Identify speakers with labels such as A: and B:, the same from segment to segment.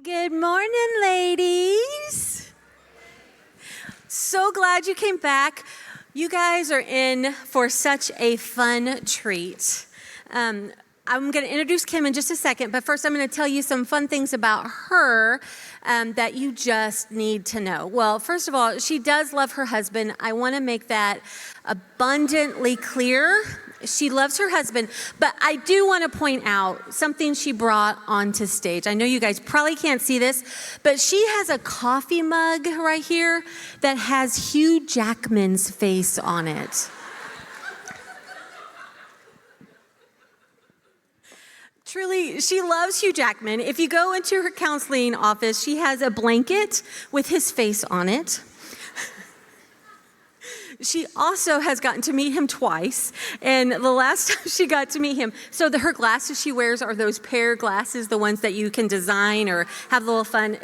A: Good morning, ladies. So glad you came back. You guys are in for such a fun treat. I'm going to introduce Kim in just a second, but first I'm going to tell you some fun things about her that you just need to know. Well, first of all, she does love her husband. I want to make that abundantly clear. She loves her husband, but I do want to point out something she brought onto stage. I know you guys probably can't see this, but she has a coffee mug right here that has Hugh Jackman's face on it. Truly, she loves Hugh Jackman. If you go into her counseling office, she has a blanket with his face on it. She also has gotten to meet him twice, and the last time she got to meet him, so her glasses she wears are those pair glasses, the ones that you can design or have a little fun.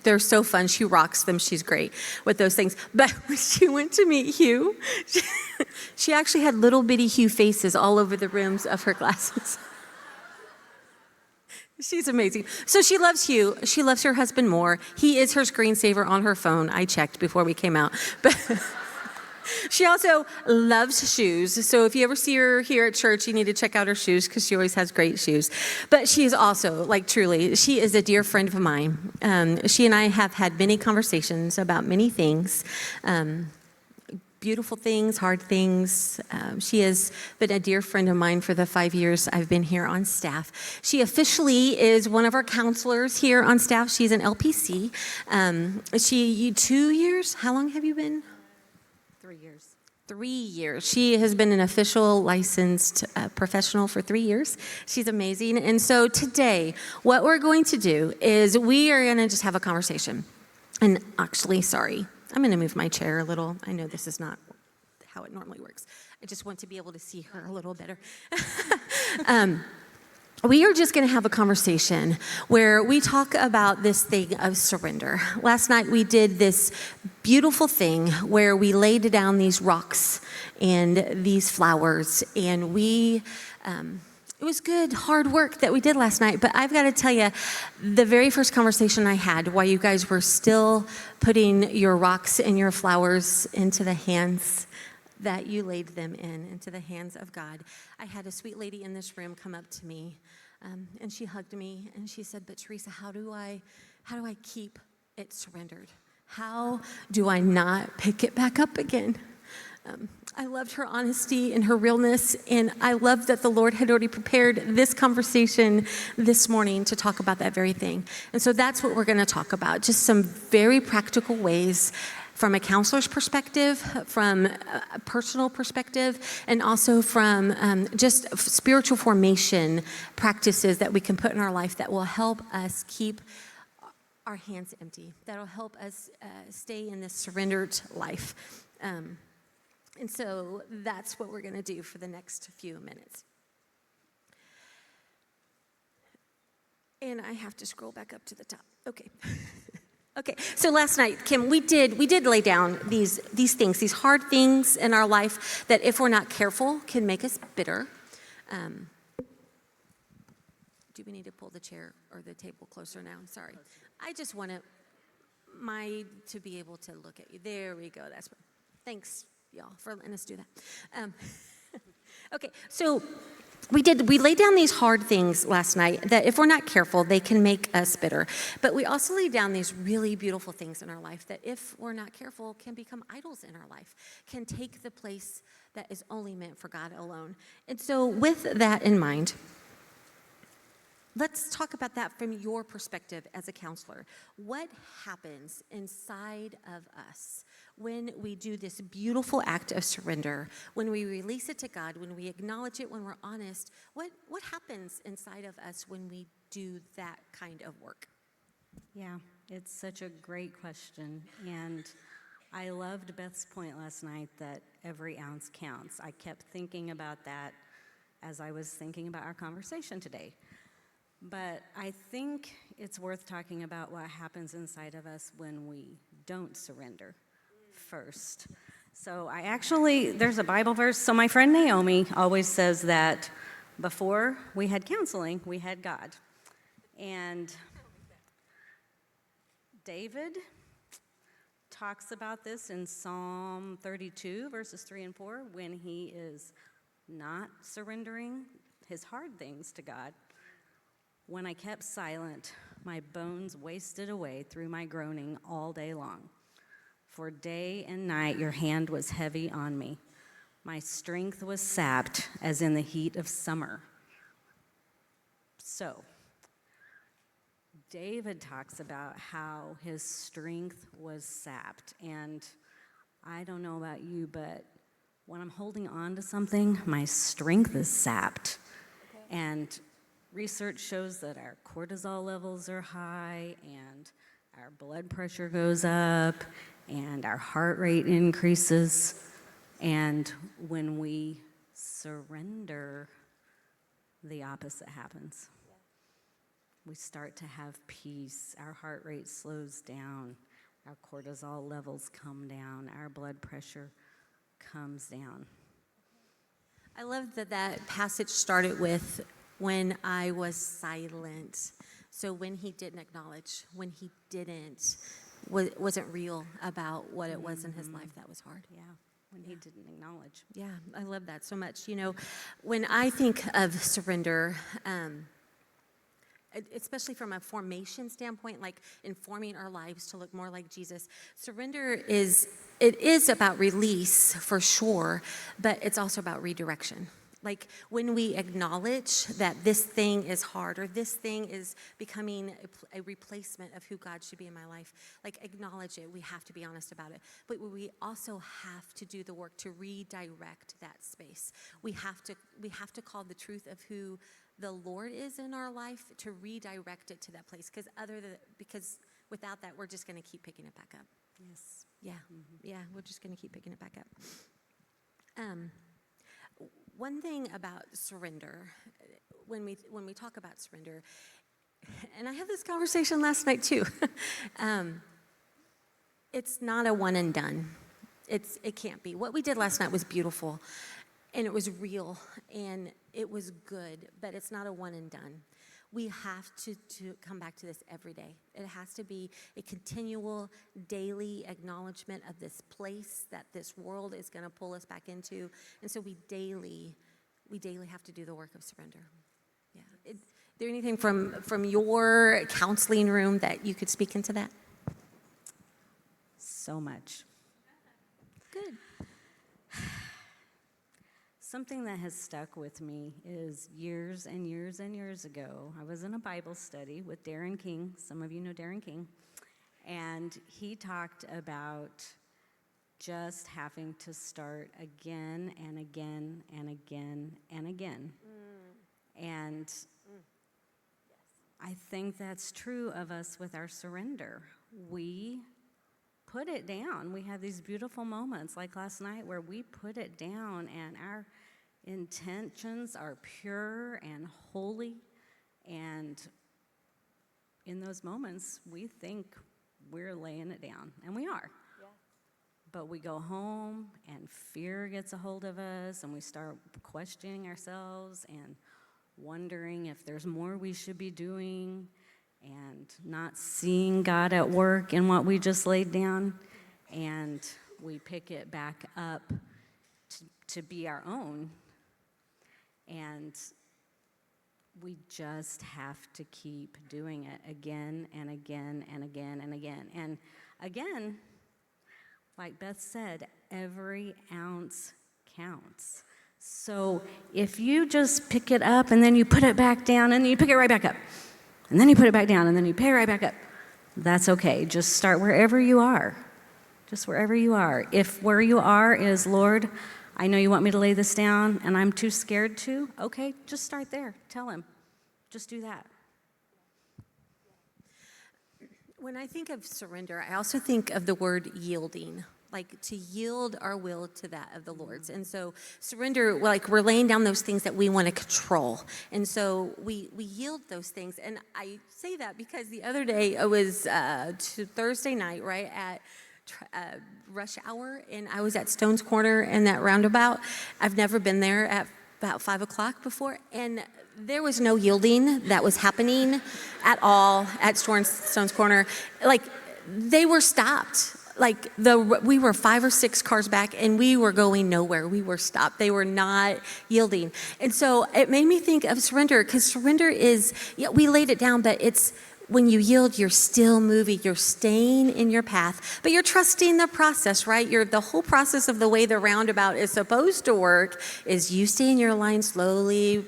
A: They're so fun. She rocks them. She's great with those things. But when she went to meet Hugh, she actually had little bitty Hugh faces all over the rims of her glasses. She's amazing. So she loves Hugh. She loves her husband more. He is her screensaver on her phone. I checked before we came out. But she also loves shoes. So if you ever see her here at church, you need to check out her shoes because she always has great shoes. But she is also, truly, she is a dear friend of mine. She and I have had many conversations about many things. Beautiful things, hard things. She has been a dear friend of mine for the 5 years I've been here on staff. She officially is one of our counselors here on staff. She's an LPC. 2 years? How long have you been?
B: 3 years.
A: 3 years. She has been an official licensed professional for 3 years. She's amazing. And so today, what we're going to do is we are going to just have a conversation. And actually, sorry, I'm going to move my chair a little. I know this is not how it normally works. I just want to be able to see her a little better. We are just going to have a conversation where we talk about this thing of surrender. Last night we did this beautiful thing where we laid down these rocks and these flowers, and it was good, hard work that we did last night. But I've got to tell you, the very first conversation I had while you guys were still putting your rocks and your flowers into the hands that you laid them into the hands of God, I had a sweet lady in this room come up to me, and she hugged me, and she said, "But Theresa, how do I keep it surrendered? How do I not pick it back up again?" I loved her honesty and her realness, and I loved that the Lord had already prepared this conversation this morning to talk about that very thing. And so that's what we're going to talk about, just some very practical ways from a counselor's perspective, from a personal perspective, and also from just spiritual formation practices that we can put in our life that will help us keep our hands empty, that'll help us stay in this surrendered life. And so that's what we're going to do for the next few minutes. And I have to scroll back up to the top. Okay. Okay, so last night, Kim, we did lay down these things, these hard things in our life that if we're not careful can make us bitter. Do we need to pull the chair or the table closer now? Sorry. I just want to be able to look at you. There we go. Thanks, y'all, for letting us do that. Okay, so we laid down these hard things last night that if we're not careful, they can make us bitter. But we also laid down these really beautiful things in our life that if we're not careful can become idols in our life, can take the place that is only meant for God alone. And so with that in mind, let's talk about that from your perspective as a counselor. What happens inside of us when we do this beautiful act of surrender, when we release it to God, when we acknowledge it, when we're honest? What happens inside of us when we do that kind of work?
B: Yeah, it's such a great question. And I loved Beth's point last night that every ounce counts. I kept thinking about that as I was thinking about our conversation today. But I think it's worth talking about what happens inside of us when we don't surrender first. So there's a Bible verse. So my friend Naomi always says that before we had counseling, we had God. And David talks about this in Psalm 32, verses 3 and 4, when he is not surrendering his hard things to God. When I kept silent, my bones wasted away through my groaning all day long. For day and night your hand was heavy on me. My strength was sapped as in the heat of summer. So, David talks about how his strength was sapped. And I don't know about you, but when I'm holding on to something, my strength is sapped. Okay. And research shows that our cortisol levels are high, and our blood pressure goes up, and our heart rate increases. And when we surrender, the opposite happens. We start to have peace. Our heart rate slows down. Our cortisol levels come down. Our blood pressure comes down.
A: I love that that passage started with when I was silent. So when he didn't acknowledge, when he wasn't real about what it was in his life that was hard.
B: Yeah, when he didn't acknowledge.
A: Yeah, I love that so much. You know, when I think of surrender, especially from a formation standpoint, like informing our lives to look more like Jesus, surrender is about release for sure, but it's also about redirection. Like when we acknowledge that this thing is hard or this thing is becoming a replacement of who God should be in my life, like acknowledge it. We have to be honest about it. But we also have to do the work to redirect that space. We have to call the truth of who the Lord is in our life to redirect it to that place. Because without that, we're just going to keep picking it back up.
B: Yes.
A: Yeah. Mm-hmm. Yeah. We're just going to keep picking it back up. One thing about surrender, when we talk about surrender, and I had this conversation last night too. It's not a one and done. It can't be. What we did last night was beautiful, and it was real, and it was good, but it's not a one and done. We have to come back to this every day. It has to be a continual, daily acknowledgement of this place that this world is going to pull us back into. And so we daily have to do the work of surrender. Yeah. Is there anything from your counseling room that you could speak into that?
B: So much.
A: Good.
B: Something that has stuck with me is years and years and years ago, I was in a Bible study with Darren King. Some of you know Darren King. And he talked about just having to start again and again and again and again. And I think that's true of us with our surrender. We put it down. We have these beautiful moments like last night where we put it down and our intentions are pure and holy, and in those moments we think we're laying it down, and we are. Yeah. But we go home and fear gets a hold of us, and we start questioning ourselves and wondering if there's more we should be doing, and not seeing God at work in what we just laid down, and we pick it back up to be our own. And we just have to keep doing it again and again and again and again. And again, like Beth said, every ounce counts. So if you just pick it up and then you put it back down and then you pick it right back up, and then you put it back down and then you pick it right back up, that's okay. Just start wherever you are. Just wherever you are. If where you are is, Lord, I know you want me to lay this down and I'm too scared to, okay, just start there. Tell him. Just do that.
A: When I think of surrender, I also think of the word yielding, like to yield our will to that of the Lord's. And so surrender, like we're laying down those things that we want to control. And so we yield those things. And I say that because the other day, it was Thursday night, right, at rush hour, and I was at Stone's Corner in that roundabout. I've never been there at about 5 o'clock before, and there was no yielding that was happening at all at Stone's Corner. Like, they were stopped. Like we were 5 or 6 cars back and we were going nowhere. We were stopped. They were not yielding. And so it made me think of surrender, because surrender is, yeah, we laid it down, but it's when you yield, you're still moving. You're staying in your path, but you're trusting the process, right? The whole process of the way the roundabout is supposed to work is you stay in your line slowly,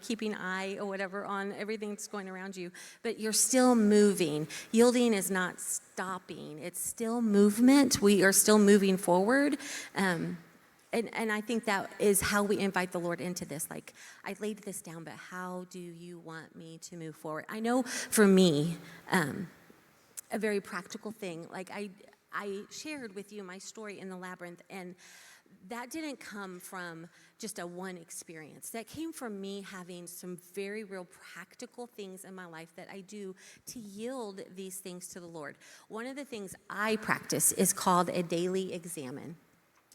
A: keeping eye or whatever on everything that's going around you, but you're still moving. Yielding is not stopping. It's still movement. We are still moving forward. And I think that is how we invite the Lord into this. Like, I laid this down, but how do you want me to move forward? I know for me, a very practical thing, like I shared with you my story in the labyrinth, and that didn't come from just a one experience. That came from me having some very real practical things in my life that I do to yield these things to the Lord. One of the things I practice is called a daily examine.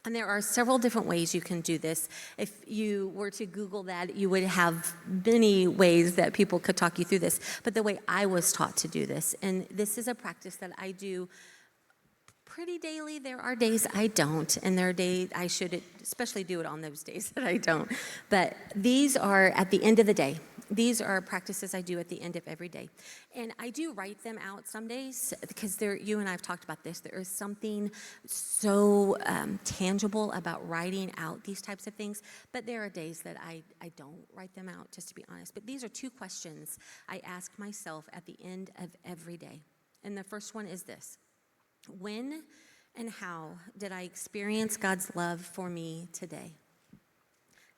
A: And there are several different ways you can do this. If you were to Google that, you would have many ways that people could talk you through this. But the way I was taught to do this, and this is a practice that I do pretty daily. There are days I don't, and there are days I should especially do it on those days that I don't. But these are at the end of the day. These are practices I do at the end of every day. And I do write them out some days, because you and I have talked about this. There is something so tangible about writing out these types of things. But there are days that I don't write them out, just to be honest. But these are 2 questions I ask myself at the end of every day. And the first one is this: when and how did I experience God's love for me today?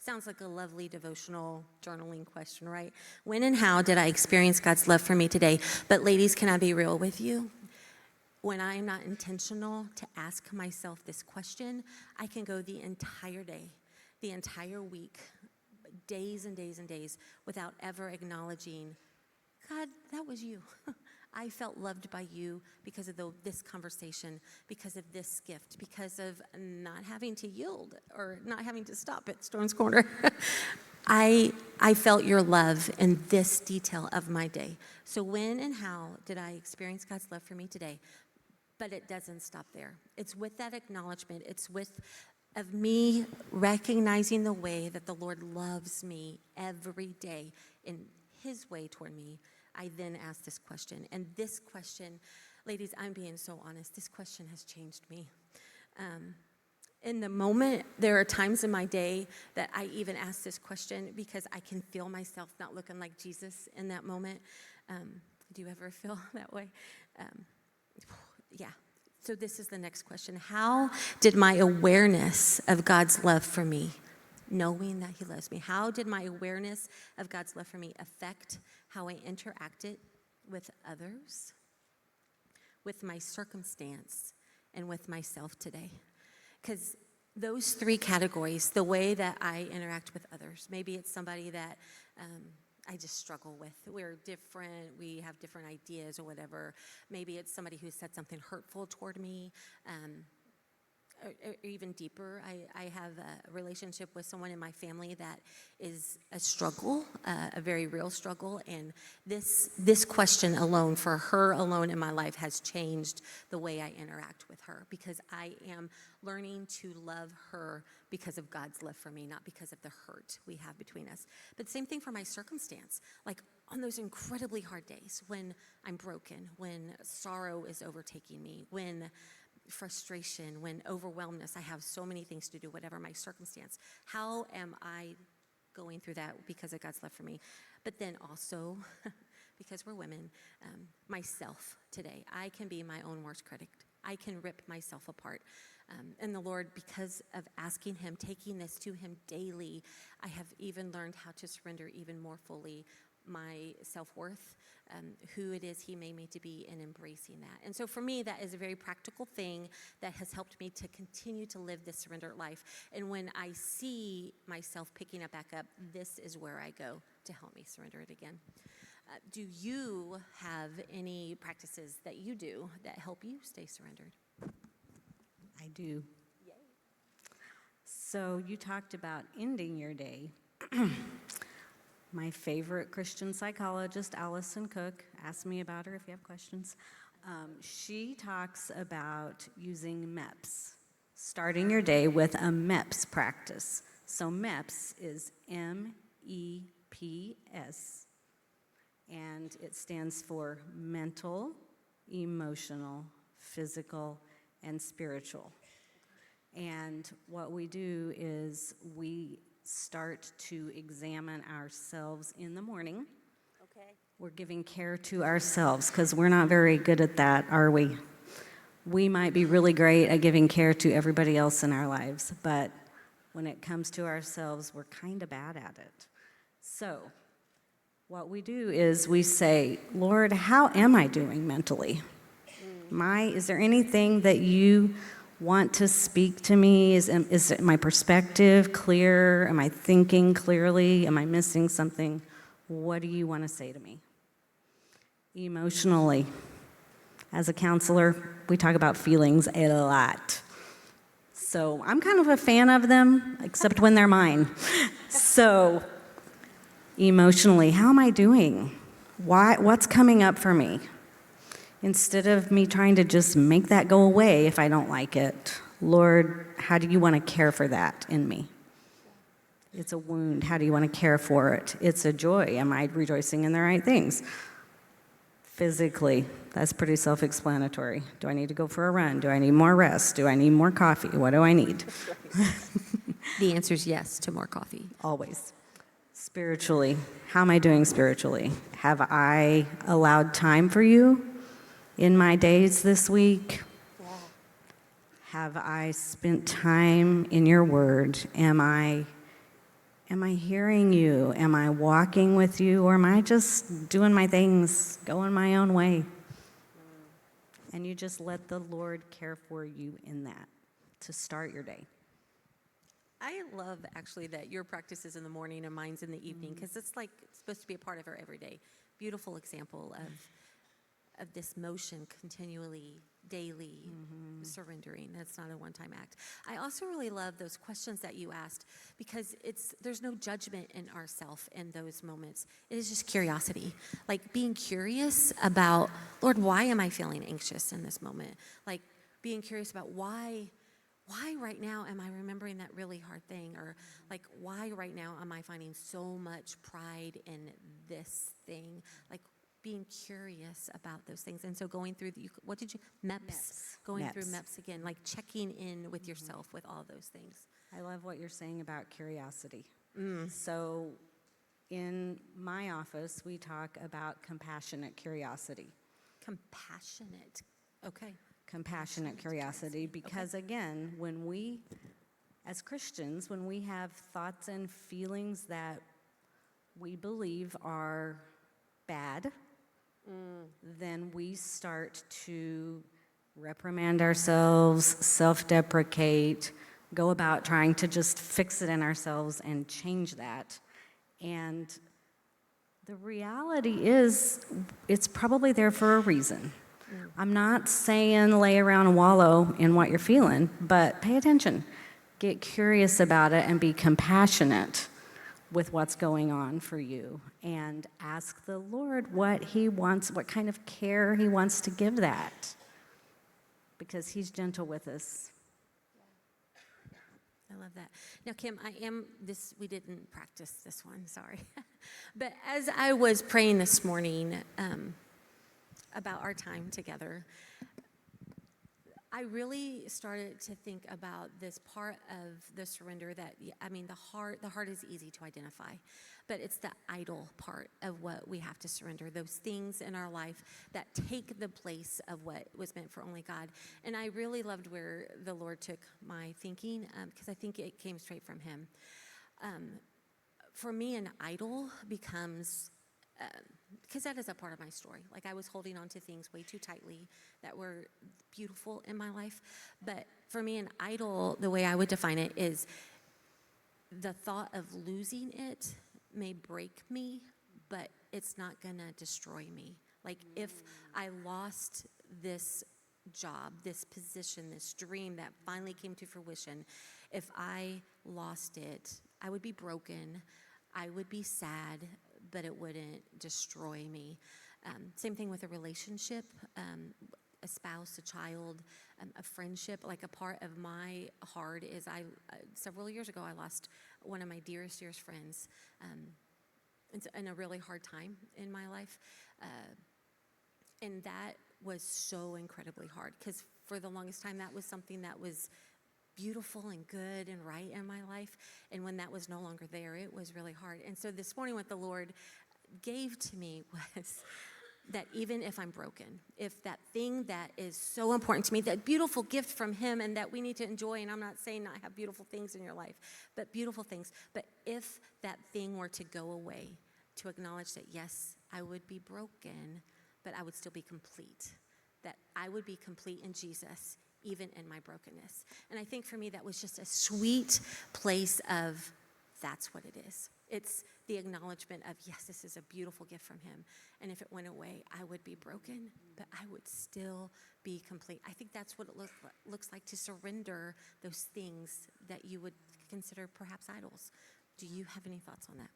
A: Sounds like a lovely devotional journaling question, right? When and how did I experience God's love for me today? But ladies, can I be real with you? When I am not intentional to ask myself this question, I can go the entire day, the entire week, days and days and days, without ever acknowledging, God, that was you. I felt loved by you because of this conversation, because of this gift, because of not having to yield or not having to stop at Stone's Corner. I felt your love in this detail of my day. So when and how did I experience God's love for me today? But it doesn't stop there. It's with that acknowledgement. It's of me recognizing the way that the Lord loves me every day in his way toward me. I then ask this question. And this question, ladies, I'm being so honest, this question has changed me. In the moment, there are times in my day that I even ask this question because I can feel myself not looking like Jesus in that moment. Do you ever feel that way? Yeah. So this is the next question. How did my awareness of God's love for me, knowing that he loves me, how did my awareness of God's love for me affect how I interacted with others, with my circumstance, and with myself today? Because those 3 categories, the way that I interact with others, maybe it's somebody that I just struggle with. We're different, we have different ideas or whatever. Maybe it's somebody who said something hurtful toward me. Or even deeper, I have a relationship with someone in my family that is a struggle, a very real struggle, and this question alone, for her alone in my life, has changed the way I interact with her, because I am learning to love her because of God's love for me, not because of the hurt we have between us. But same thing for my circumstance, like on those incredibly hard days when I'm broken, when sorrow is overtaking me, when frustration, when overwhelmedness, I have so many things to do, whatever my circumstance. How am I going through that because of God's love for me? But then also, because we're women, myself today. I can be my own worst critic. I can rip myself apart. And the Lord, because of asking him, taking this to him daily, I have even learned how to surrender even more fully my self-worth, who it is he made me to be, and embracing that. And so for me, that is a very practical thing that has helped me to continue to live this surrendered life. And when I see myself picking it back up, this is where I go to help me surrender it again. Do you have any practices that you do that help you stay surrendered?
B: I do. Yay. So you talked about ending your day. My favorite Christian psychologist, Allison Cook, ask me about her if you have questions. She talks about using MEPS, starting your day with a MEPS practice. So MEPS is MEPS, and it stands for mental, emotional, physical, and spiritual. And what we do is we start to examine ourselves in the morning.
A: Okay.
B: We're giving care to ourselves because we're not very good at that, are we? We might be really great at giving care to everybody else in our lives, but when it comes to ourselves, we're kind of bad at it. So what we do is we say, Lord, how am I doing mentally? Is there anything that you want to speak to me? Is my perspective clear? Am I thinking clearly? Am I missing something? What do you want to say to me? Emotionally, as a counselor, we talk about feelings a lot. So I'm kind of a fan of them, except when they're mine. So emotionally, how am I doing? What's coming up for me? Instead of me trying to just make that go away if I don't like it, Lord, how do you want to care for that in me? It's a wound. How do you want to care for it? It's a joy. Am I rejoicing in the right things? Physically, that's pretty self-explanatory. Do I need to go for a run? Do I need more rest? Do I need more coffee? What do I need?
A: The answer is yes to more coffee.
B: Always. Spiritually, how am I doing spiritually? Have I allowed time for you in my days this week?
A: Yeah.
B: Have I spent time in your word? Am I hearing you? Am I walking with you? Or am I just doing my things, going my own way? And you just let the Lord care for you in that to start your day.
A: I love actually that your practice is in the morning and mine's in the evening because it's supposed to be a part of our everyday. Beautiful example of this motion continually, daily surrendering. That's not a one-time act. I also really love those questions that you asked because there's no judgment in ourself in those moments. It is just curiosity, like being curious about, Lord, why am I feeling anxious in this moment? Like being curious about why right now am I remembering that really hard thing? Or like, why right now am I finding so much pride in this thing? Like being curious about those things. And so going through, what did you, MEPS? Going through MEPS again, like checking in with yourself with all those things.
B: I love what you're saying about curiosity. So in my office, we talk about compassionate curiosity.
A: Compassionate, okay.
B: Compassionate curiosity, because again, when we, as Christians, when we have thoughts and feelings that we believe are bad, then we start to reprimand ourselves, self-deprecate, go about trying to just fix it in ourselves and change that. And the reality is, it's probably there for a reason. I'm not saying lay around and wallow in what you're feeling, but pay attention. Get curious about it and be compassionate with what's going on for you. And ask the Lord what He wants, what kind of care He wants to give that. Because He's gentle with us.
A: I love that. Now, Kim, we didn't practice this one, sorry. But as I was praying this morning, about our time together, I really started to think about this part of the surrender that, the heart is easy to identify, but it's the idol part of what we have to surrender, those things in our life that take the place of what was meant for only God. And I really loved where the Lord took my thinking, because I think it came straight from Him. For me, an idol becomes because that is a part of my story. Like I was holding on to things way too tightly that were beautiful in my life. But for me, an idol, the way I would define it, is the thought of losing it may break me, but it's not gonna destroy me. Like if I lost this job, this position, this dream that finally came to fruition, if I lost it, I would be broken, I would be sad, but it wouldn't destroy me. Same thing with a relationship, a spouse, a child, a friendship. Like a part of my heart is several years ago, I lost one of my dearest friends in a really hard time in my life. And that was so incredibly hard because for the longest time, that was something that was beautiful and good and right in my life. And when that was no longer there, it was really hard. And so this morning, what the Lord gave to me was that even if I'm broken, if that thing that is so important to me, that beautiful gift from Him and that we need to enjoy, and I'm not saying not have beautiful things in your life, but beautiful things. But if that thing were to go away, to acknowledge that, yes, I would be broken, but I would still be complete. That I would be complete in Jesus, even in my brokenness. And I think for me, that was just a sweet place of, that's what it is. It's the acknowledgement of, yes, this is a beautiful gift from Him. And if it went away, I would be broken, but I would still be complete. I think that's what it looks like to surrender those things that you would consider perhaps idols. Do you have any thoughts on that?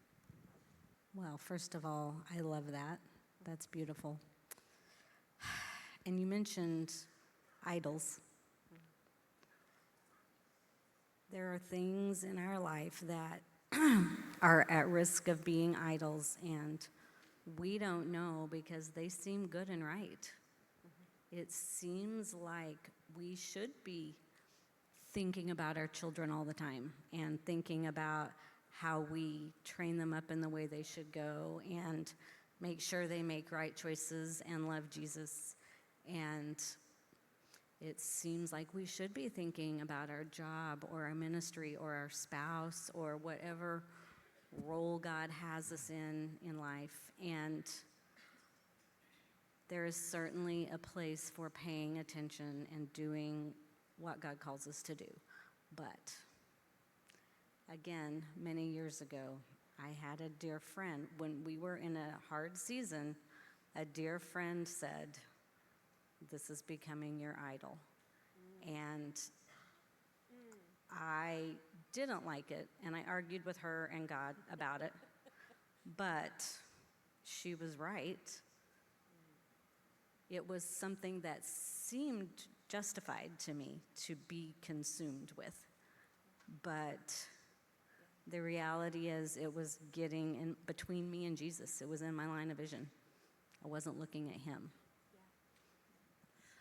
B: Well, first of all, I love that. That's beautiful. And you mentioned idols. There are things in our life that are at risk of being idols, and we don't know because they seem good and right. It seems like we should be thinking about our children all the time and thinking about how we train them up in the way they should go and make sure they make right choices and love Jesus. And it seems like we should be thinking about our job or our ministry or our spouse or whatever role God has us in life. And there is certainly a place for paying attention and doing what God calls us to do. But again, many years ago, I had a dear friend. When we were in a hard season, a dear friend said, "This is becoming your idol." And I didn't like it, and I argued with her and God about it. But she was right. It was something that seemed justified to me to be consumed with. But the reality is it was getting in between me and Jesus. It was in my line of vision. I wasn't looking at Him.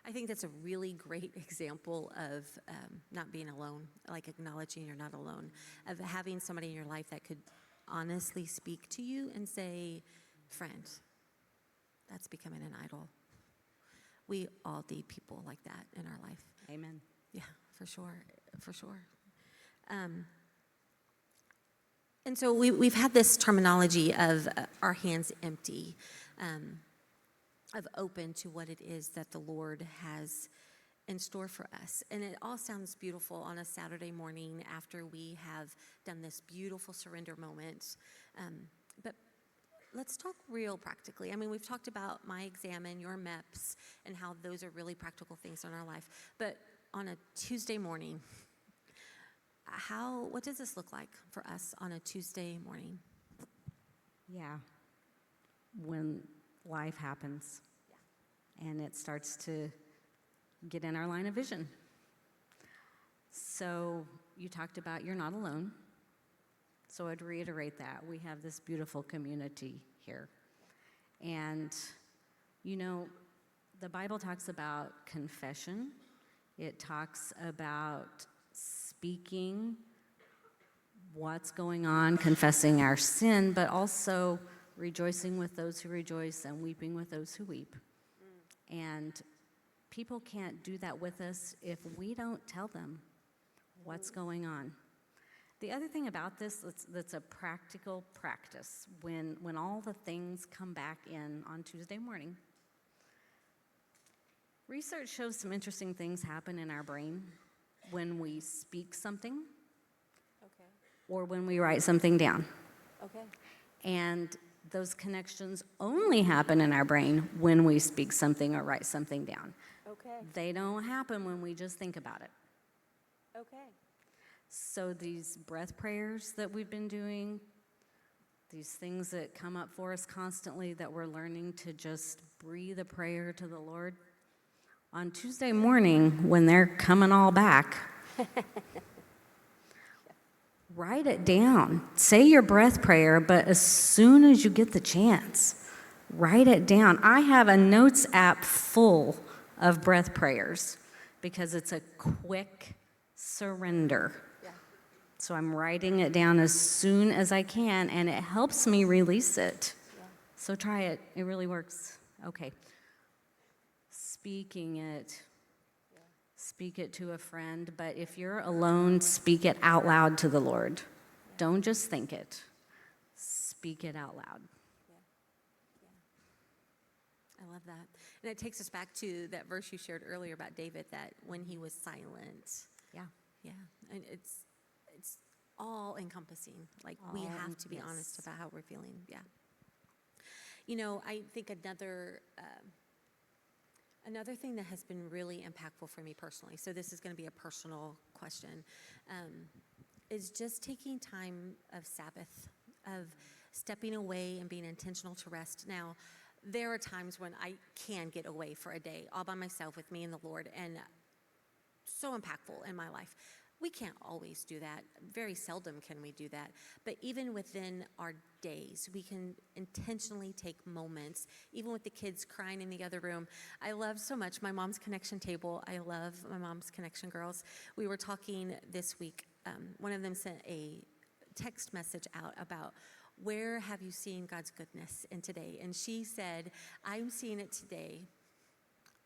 A: I think that's a really great example of not being alone, like acknowledging you're not alone, of having somebody in your life that could honestly speak to you and say, friend, that's becoming an idol. We all need people like that in our life.
B: Amen.
A: Yeah, for sure, for sure. And so we've had this terminology of our hands empty, of open to what it is that the Lord has in store for us. And it all sounds beautiful on a Saturday morning after we have done this beautiful surrender moment. But let's talk real practically. I mean, we've talked about my exam and your MEPS and how those are really practical things in our life. But on a Tuesday morning, what does this look like for us on a Tuesday morning?
B: Yeah. When life happens and it starts to get in our line of vision. So you talked about you're not alone. So I'd reiterate that. We have this beautiful community here. And, you know, the Bible talks about confession. It talks about speaking what's going on, confessing our sin, but also rejoicing with those who rejoice and weeping with those who weep. And people can't do that with us if we don't tell them what's going on. The other thing about this that's a practical practice, when all the things come back in on Tuesday morning, research shows some interesting things happen in our brain when we speak something or when we write something down.
A: Okay.
B: And those connections only happen in our brain when we speak something or write something down.
A: Okay.
B: They don't happen when we just think about it.
A: Okay.
B: So these breath prayers that we've been doing, these things that come up for us constantly that we're learning to just breathe a prayer to the Lord. On Tuesday morning, when they're coming all back, write it down. Say your breath prayer, but as soon as you get the chance, write it down. I have a notes app full of breath prayers because it's a quick surrender.
A: Yeah.
B: So I'm writing it down as soon as I can, and it helps me release it.
A: Yeah.
B: So try it. It really works. Okay. Speaking it. Yeah. Speak it to a friend, but if you're alone, speak it out loud to the Lord. Yeah. Don't just think it. Speak it out loud.
A: I love that. And it takes us back to that verse you shared earlier about David, that when he was silent.
B: Yeah.
A: Yeah. And it's all encompassing. Like we have to be honest about how we're feeling. Yeah. You know, I think another thing that has been really impactful for me personally, so this is going to be a personal question, is just taking time of Sabbath, of stepping away and being intentional to rest. Now, there are times when I can get away for a day all by myself with me and the Lord, and so impactful in my life. We can't always do that. Very seldom can we do that. But even within our days, we can intentionally take moments, even with the kids crying in the other room. I love so much my mom's connection table. I love my mom's connection girls. We were talking this week. One of them sent a text message out about, where have you seen God's goodness in today? And she said, I'm seeing it today.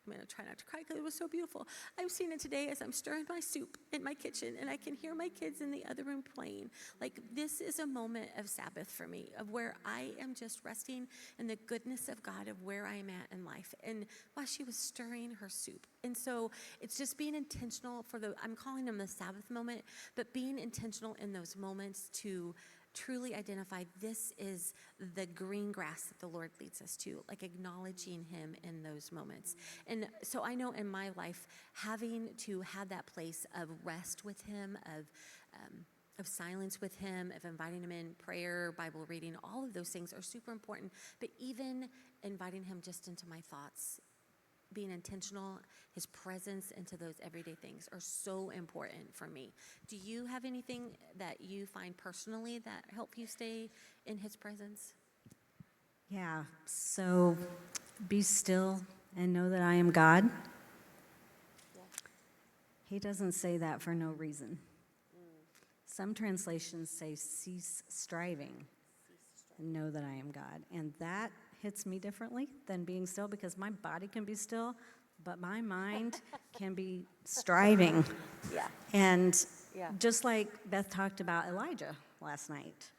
A: I'm going to try not to cry because it was so beautiful. I'm seeing it today as I'm stirring my soup in my kitchen, and I can hear my kids in the other room playing. Like, this is a moment of Sabbath for me, of where I am just resting in the goodness of God, of where I am at in life. And while she was stirring her soup. And so it's just being intentional I'm calling them the Sabbath moment, but being intentional in those moments to truly identify this is the green grass that the Lord leads us to, like acknowledging him in those moments. And so I know in my life, having to have that place of rest with him, of silence with him, of inviting him in, prayer, Bible reading, all of those things are super important. But even inviting him just into my thoughts, being intentional, his presence into those everyday things are so important for me. Do you have anything that you find personally that help you stay in his presence?
B: Yeah, so be still and know that I am God.
A: Yeah.
B: He doesn't say that for no reason. Some translations say cease striving and know that I am God. And that hits me differently than being still, because my body can be still, but my mind can be striving.
A: Yeah.
B: And just like Beth talked about Elijah last night,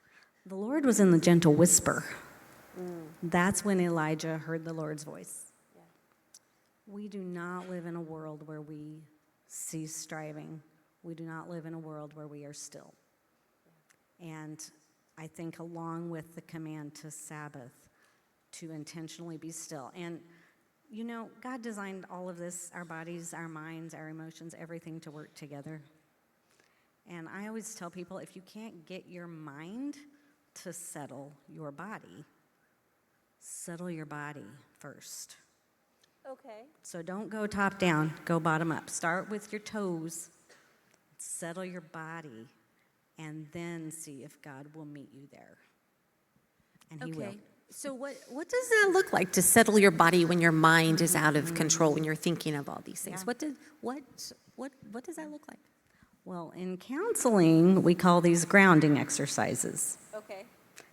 B: the Lord was in the gentle whisper. That's when Elijah heard the Lord's voice.
A: Yeah.
B: We do not live in a world where we cease striving. We do not live in a world where we are still. Yeah. And I think along with the command to Sabbath, to intentionally be still. And, you know, God designed all of this, our bodies, our minds, our emotions, everything to work together. And I always tell people, if you can't get your mind to settle your body first.
A: Okay.
B: So don't go top down, go bottom up. Start with your toes, settle your body, and then see if God will meet you there. And he will.
A: So what does that look like, to settle your body when your mind is out of control, when you're thinking of all these things?
B: Yeah.
A: What does that look like?
B: Well, in counseling, we call these grounding exercises.
A: Okay.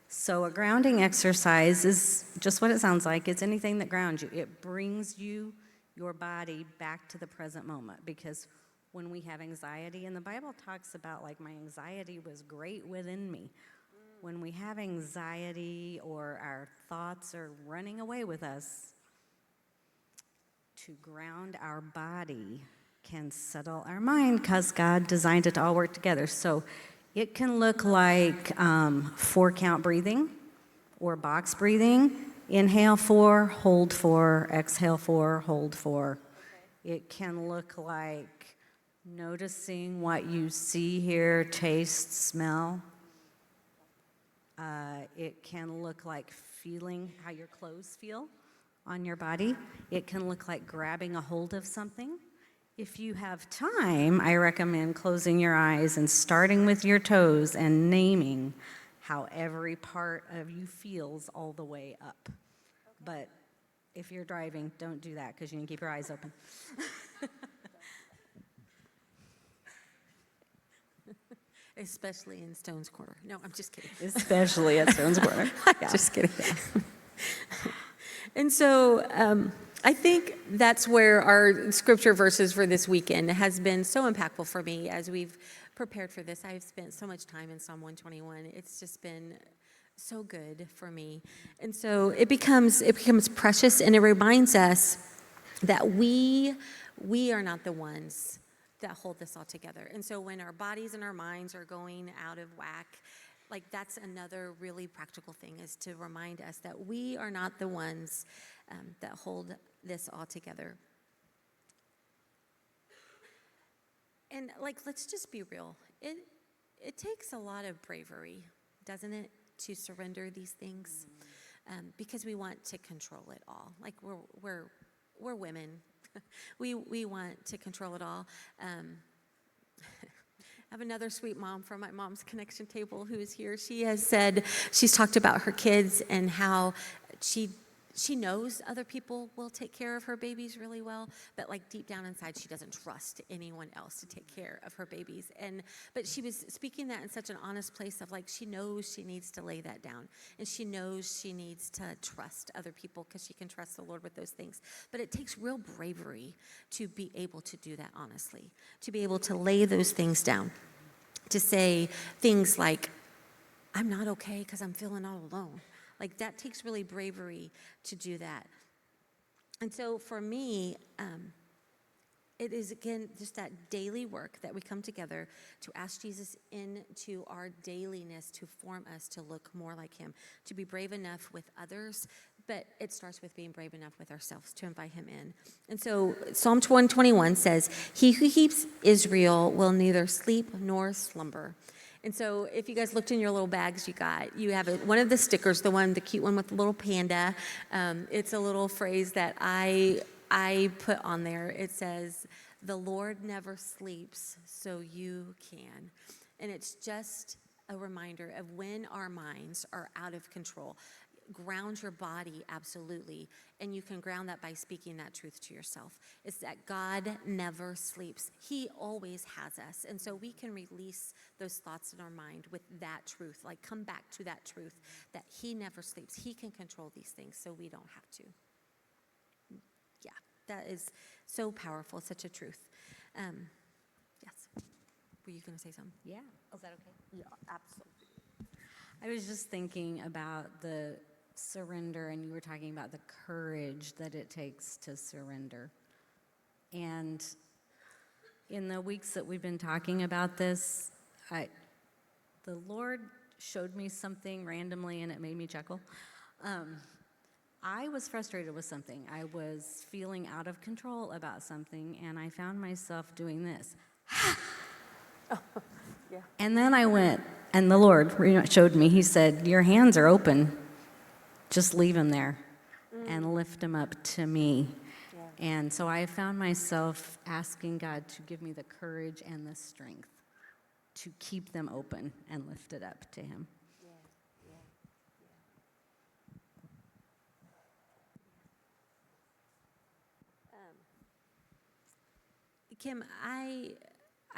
B: So a grounding exercise is just what it sounds like. It's anything that grounds you. It brings your body back to the present moment, because when we have anxiety, and the Bible talks about, like, my anxiety was great within me. When we have anxiety or our thoughts are running away with us, to ground our body can settle our mind, because God designed it to all work together. So it can look like 4-count breathing or box breathing. Inhale 4, hold 4, exhale 4, hold 4. Okay. It can look like noticing what you see, hear, taste, smell. It can look like feeling how your clothes feel on your body. It can look like grabbing a hold of something. If you have time, I recommend closing your eyes and starting with your toes and naming how every part of you feels all the way up. But if you're driving, don't do that because you can keep your eyes open.
A: Especially in Stone's Corner. No, I'm just kidding.
B: Especially at Stone's Corner. Yeah.
A: Just kidding. And so I think that's where our scripture verses for this weekend has been so impactful for me as we've prepared for this. I've spent so much time in Psalm 121. It's just been so good for me. And so it becomes precious, and it reminds us that we are not the ones that hold this all together. And so when our bodies and our minds are going out of whack, like that's another really practical thing, is to remind us that we are not the ones that hold this all together. And like, let's just be real. It takes a lot of bravery, doesn't it, to surrender these things, because we want to control it all. Like we're women. We want to control it all. I have another sweet mom from my mom's connection table who is here. She has said, she's talked about her kids and how she knows other people will take care of her babies really well, but like deep down inside, she doesn't trust anyone else to take care of her babies. But she was speaking that in such an honest place of like, she knows she needs to lay that down, and she knows she needs to trust other people because she can trust the Lord with those things. But it takes real bravery to be able to do that honestly, to be able to lay those things down, to say things like, I'm not okay because I'm feeling all alone. Like that takes really bravery to do that. And so for me, it is, again, just that daily work that we come together to ask Jesus into our dailiness to form us to look more like him, to be brave enough with others, but it starts with being brave enough with ourselves to invite him in. And so Psalm 121 says, he who keeps Israel will neither sleep nor slumber. And so if you guys looked in your little bags you have one of the stickers, the cute one with the little panda. It's a little phrase that I put on there. It says, the Lord never sleeps, so you can. And it's just a reminder of when our minds are out of control. Ground your body, absolutely. And you can ground that by speaking that truth to yourself. It's that God never sleeps. He always has us. And so we can release those thoughts in our mind with that truth. Like, come back to that truth that he never sleeps. He can control these things, so we don't have to. Yeah, that is so powerful. Such a truth. Yes. Were you going to say something?
B: Yeah. Is that okay?
A: Yeah, absolutely.
B: I was just thinking about the surrender, and you were talking about the courage that it takes to surrender. And in the weeks that we've been talking about this, the Lord showed me something randomly, and it made me chuckle. I was frustrated with something. I was feeling out of control about something, and I found myself doing this. Yeah. And then I went, and the Lord showed me, he said, your hands are open. Just leave them there and lift them up to me. Yeah. And so I found myself asking God to give me the courage and the strength to keep them open and lift it up to him.
A: Kim, I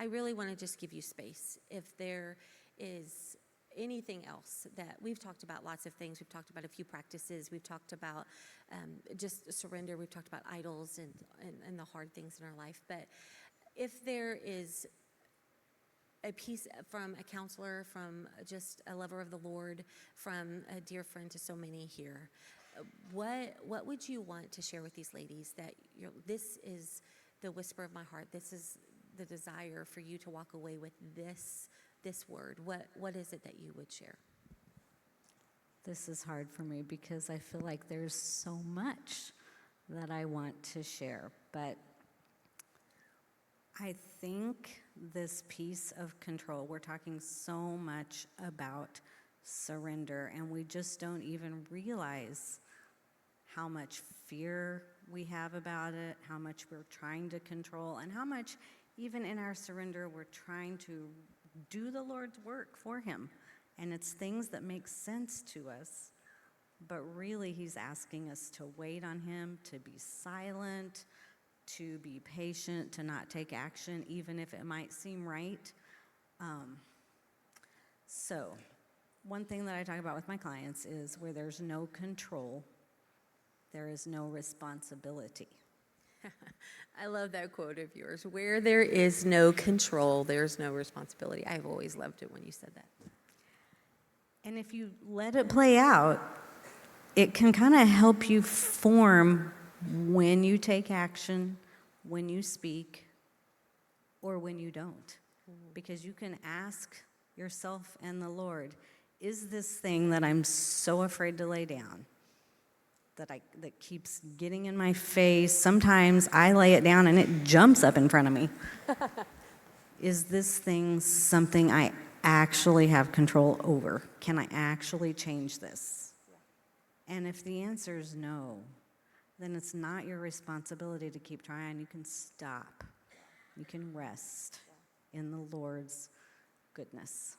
A: really want to just give you space. If there is anything else that we've talked about, lots of things. We've talked about a few practices. We've talked about just surrender. We've talked about idols and the hard things in our life. But if there is a piece from a counselor, from just a lover of the Lord, from a dear friend to so many here, what would you want to share with these ladies that this is the whisper of my heart? This is the desire for you to walk away with this word. What is it that you would share?
B: This is hard for me because I feel like there's so much that I want to share, but I think this piece of control, we're talking so much about surrender, and we just don't even realize how much fear we have about it, how much we're trying to control, and how much, even in our surrender, we're trying to do the Lord's work for him. And it's things that make sense to us, but really he's asking us to wait on him, to be silent, to be patient, to not take action, even if it might seem right. So one thing that I talk about with my clients is where there's no control, there is no responsibility.
A: I love that quote of yours. Where there is no control, there's no responsibility. I've always loved it when you said that.
B: And if you let it play out, it can kind of help you form when you take action, when you speak, or when you don't. Because you can ask yourself and the Lord, is this thing that I'm so afraid to lay down, that keeps getting in my face? Sometimes I lay it down and it jumps up in front of me. Is this thing something I actually have control over? Can I actually change this? And if the answer is no, then it's not your responsibility to keep trying. You can stop. You can rest in the Lord's goodness.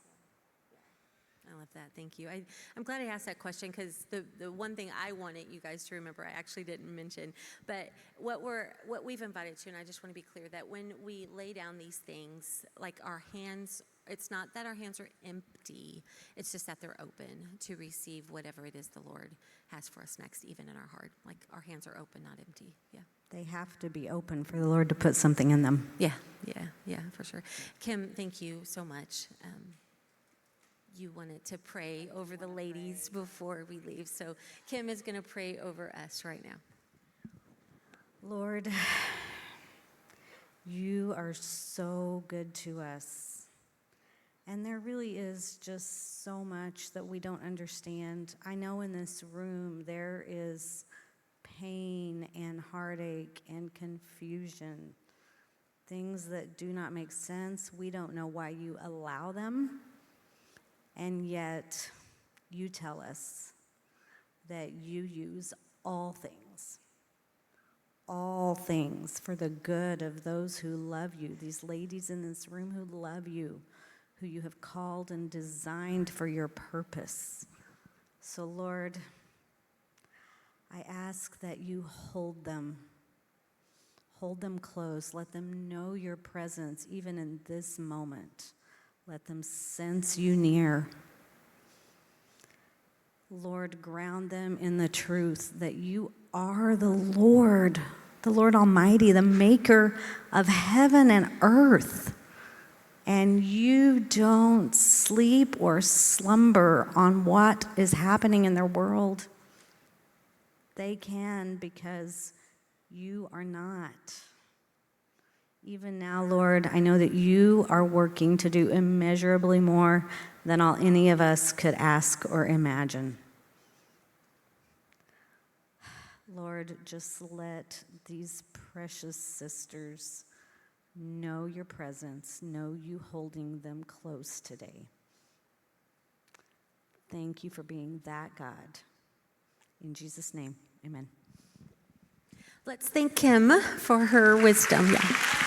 A: I love that. Thank you. I'm glad I asked that question because the one thing I wanted you guys to remember, I actually didn't mention, but what we've invited to, and I just want to be clear that when we lay down these things, like our hands, it's not that our hands are empty, it's just that they're open to receive whatever it is the Lord has for us next, even in our heart. Like our hands are open, not empty. Yeah.
B: They have to be open for the Lord to put something in them.
A: Yeah, for sure. Kim, thank you so much. You wanted to pray over the ladies before we leave. So Kim is going to pray over us right now.
B: Lord, you are so good to us. And there really is just so much that we don't understand. I know in this room there is pain and heartache and confusion, things that do not make sense. We don't know why you allow them. And yet, you tell us that you use all things for the good of those who love you, these ladies in this room who love you, who you have called and designed for your purpose. So, Lord, I ask that you hold them close, let them know your presence even in this moment. Let them sense you near. Lord, ground them in the truth that you are the Lord Almighty, the maker of heaven and earth. And you don't sleep or slumber on what is happening in their world. They can because you are not. Even now, Lord, I know that you are working to do immeasurably more than all any of us could ask or imagine. Lord, just let these precious sisters know your presence, know you holding them close today. Thank you for being that God. In Jesus' name, amen.
A: Let's thank Kim for her wisdom. Yeah.